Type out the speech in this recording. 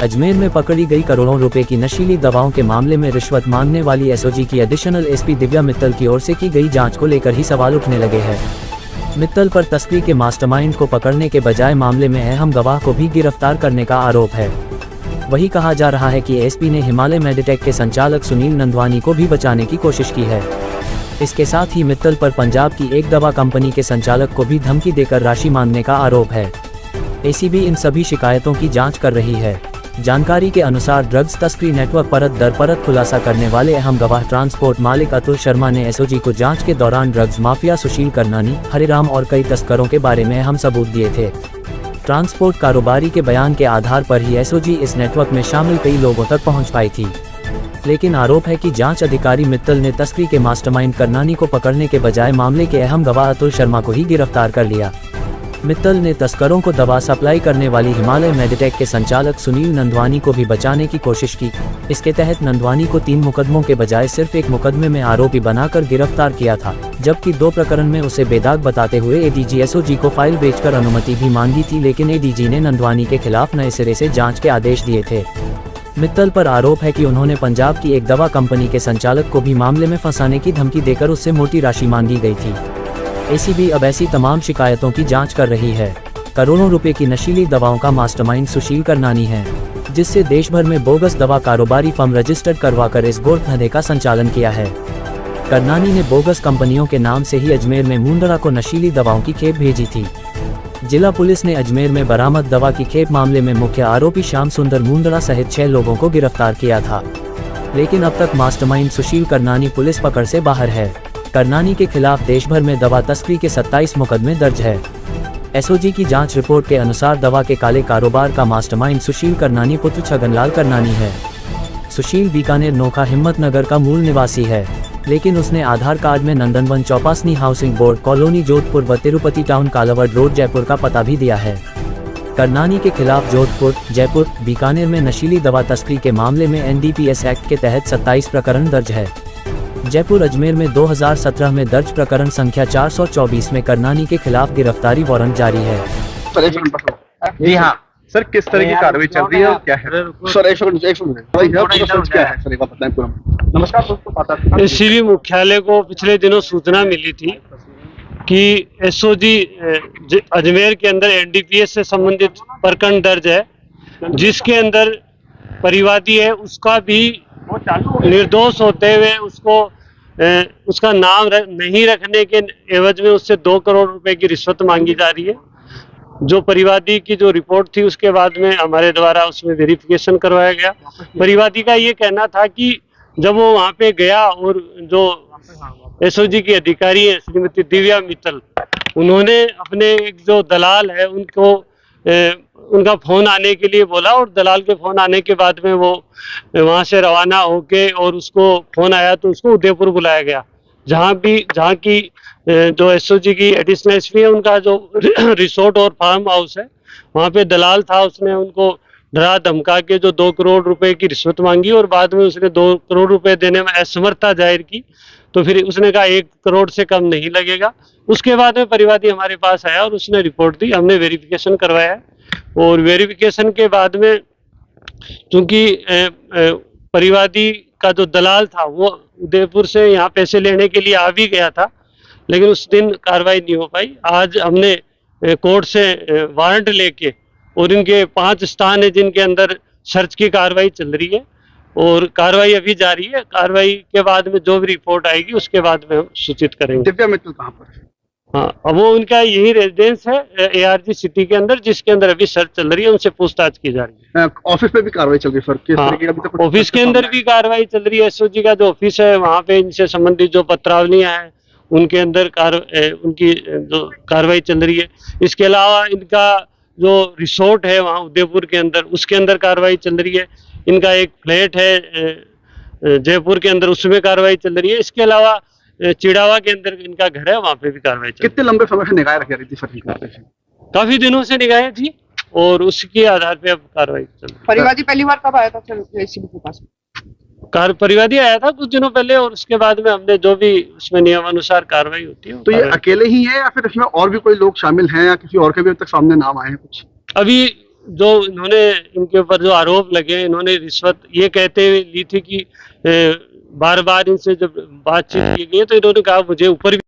अजमेर में पकड़ी गई करोड़ों रुपए की नशीली दवाओं के मामले में रिश्वत मांगने वाली एसओजी की एडिशनल एसपी दिव्या मित्तल की ओर से की गई जांच को लेकर ही सवाल उठने लगे हैं। मित्तल पर तस्करी के मास्टरमाइंड को पकड़ने के बजाय मामले में अहम गवाह को भी गिरफ्तार करने का आरोप है। वही कहा जा रहा है कि एसपी ने हिमालय मेडिटेक के संचालक सुनील नंदवानी को भी बचाने की कोशिश की है। इसके साथ ही मित्तल पर पंजाब की एक दवा कंपनी के संचालक को भी धमकी देकर राशि मांगने का आरोप है। एसीबी इन सभी शिकायतों की जांच कर रही है। जानकारी के अनुसार ड्रग्स तस्करी नेटवर्क परत दर परत खुलासा करने वाले अहम गवाह ट्रांसपोर्ट मालिक अतुल शर्मा ने एसओजी को जांच के दौरान ड्रग्स माफिया सुशील करनानी, हरिराम और कई तस्करों के बारे में अहम सबूत दिए थे। ट्रांसपोर्ट कारोबारी के बयान के आधार पर ही एसओजी इस नेटवर्क में शामिल कई लोगों तक पहुंच पाई थी। लेकिन आरोप है कि जांच अधिकारी मित्तल ने तस्करी के मास्टरमाइंड करनानी को पकड़ने के बजाय मामले के अहम गवाह अतुल शर्मा को ही गिरफ्तार कर लिया। मित्तल ने तस्करों को दवा सप्लाई करने वाली हिमालय मेडिटेक के संचालक सुनील नंदवानी को भी बचाने की कोशिश की। इसके तहत नंदवानी को 3 मुकदमों के बजाय सिर्फ एक मुकदमे में आरोपी बनाकर गिरफ्तार किया था, जबकि 2 प्रकरण में उसे बेदाग बताते हुए एडीजी एसओजी को फाइल बेचकर अनुमति भी मांगी थी, लेकिन एडीजी ने नंदवानी के खिलाफ नए सिरे से जाँच के आदेश दिए थे। मित्तल पर आरोप है कि उन्होंने पंजाब की एक दवा कंपनी के संचालक को भी मामले में फंसाने की धमकी देकर उससे मोटी राशि मांगी गई थी। एसीबी अब ऐसी तमाम शिकायतों की जांच कर रही है। करोड़ों रुपए की नशीली दवाओं का मास्टरमाइंड सुशील करनानी है, जिससे देश भर में बोगस दवा कारोबारी फर्म रजिस्टर्ड करवाकर इस गोरखधंधे का संचालन किया है। करनानी ने बोगस कंपनियों के नाम से ही अजमेर में मुंदड़ा को नशीली दवाओं की खेप भेजी थी। जिला पुलिस ने अजमेर में बरामद दवा की खेप मामले में मुख्य आरोपी श्याम सुंदर मुंदड़ा सहित 6 लोगों को गिरफ्तार किया था, लेकिन अब तक मास्टरमाइंड सुशील करनानी पुलिस पकड़ से बाहर है। करनानी के खिलाफ देश भर में दवा तस्करी के 27 मुकदमे दर्ज है। एसओजी की जांच रिपोर्ट के अनुसार दवा के काले कारोबार का मास्टरमाइंड सुशील करनानी पुत्र छगनलाल करनानी है। सुशील बीकानेर नोखा हिम्मतनगर का मूल निवासी है, लेकिन उसने आधार कार्ड में Nandanvan Chopasni housing board colony Jodhpur व तिरुपति टाउन कालावड रोड जयपुर का पता भी दिया है। करनानी के खिलाफ जोधपुर, जयपुर, बीकानेर में नशीली दवा तस्करी के मामले में एनडीपीएस एक्ट के तहत 27 प्रकरण दर्ज है। जयपुर अजमेर में 2017 में दर्ज प्रकरण संख्या 424 में करनानी के खिलाफ गिरफ्तारी वारंट जारी है। जी हाँ सर, किस तरह की कार्रवाई चल रही है और क्या है? सर नमस्कार। एसीबी मुख्यालय को पिछले दिनों सूचना मिली थी कि एसओजी अजमेर के अंदर एनडीपीएस से संबंधित प्रकरण दर्ज है, जिसके अंदर परिवादी है उसका भी निर्दोष होते हुए उसका नाम नहीं रखने के एवज में उससे 2 करोड़ रुपए की रिश्वत मांगी जा रही है। जो परिवादी की जो रिपोर्ट थी उसके बाद में हमारे द्वारा उसमें वेरिफिकेशन करवाया गया। परिवादी का ये कहना था कि जब वो वहाँ पे गया और जो एसओजी की अधिकारी है श्रीमती दिव्या मित्तल, उन्होंने अपने एक जो दलाल है उनको उनका फोन आने के लिए बोला और दलाल के फोन आने के बाद में वो वहाँ से रवाना होके और उसको फोन आया तो उसको उदयपुर बुलाया गया, जहाँ की जो एसओजी की एडिशनल एसपी है उनका जो रिसोर्ट और फार्म हाउस है वहाँ पे दलाल था। उसने उनको डरा धमका के जो 2 करोड़ रुपए की रिश्वत मांगी और बाद में उसने 2 करोड़ रुपए देने में असमर्थता जाहिर की, तो फिर उसने कहा 1 करोड़ से कम नहीं लगेगा। उसके बाद में परिवादी हमारे पास आया और उसने रिपोर्ट दी, हमने वेरिफिकेशन करवाया है और वेरिफिकेशन के बाद में चूंकि परिवादी का जो दलाल था वो उदयपुर से यहाँ पैसे लेने के लिए आ भी गया था, लेकिन उस दिन कार्रवाई नहीं हो पाई। आज हमने कोर्ट से वारंट लेके और इनके 5 स्थान है जिनके अंदर सर्च की कार्रवाई चल रही है और कार्रवाई अभी जारी है। कार्रवाई के बाद में जो भी रिपोर्ट आएगी उसके बाद में हम सूचित करेंगे। दिव्या मित्तल कहाँ पर? हाँ, अब वो उनका यही रेजिडेंस है एआरजी सिटी के अंदर, जिसके अंदर अभी सर्च चल रही है, उनसे पूछताछ की जा रही है। ऑफिस पे भी कार्रवाई चल रही है सर? हाँ, ऑफिस के अंदर भी कार्रवाई चल रही है। एसओजी का जो ऑफिस है वहाँ पे इनसे संबंधित जो पत्रावलियां हैं उनके अंदर उनकी जो कार्रवाई चल रही है। इसके अलावा इनका जो रिसोर्ट है वहाँ उदयपुर के अंदर, उसके अंदर कार्रवाई चल रही है। इनका एक फ्लैट है जयपुर के अंदर, उसमें कार्रवाई चल रही है। इसके अलावा चिड़ावा के अंदर इनका घर है, वहाँ पे भी कार्रवाई चल रही है। कितने लंबे समय से निगाह रखी रही थी सर? काफी दिनों से निगाहें थी और उसके आधार पे अब कार्रवाई चल रही है। परिवादी पहली बार कब आया था एसीबी के पास? परिवादी आया था कुछ दिनों पहले और उसके बाद में हमने जो भी उसमें नियमानुसार कार्रवाई होती है। तो ये अकेले ही है या फिर इसमें और भी कोई लोग शामिल हैं या किसी और के भी अब तक सामने नाम आए हैं कुछ? अभी जो इन्होंने इनके ऊपर जो आरोप लगे, इन्होंने रिश्वत ये कहते हुए ली थी कि बार बार इनसे जब बातचीत की गई तो इन्होंने कहा मुझे ऊपर भी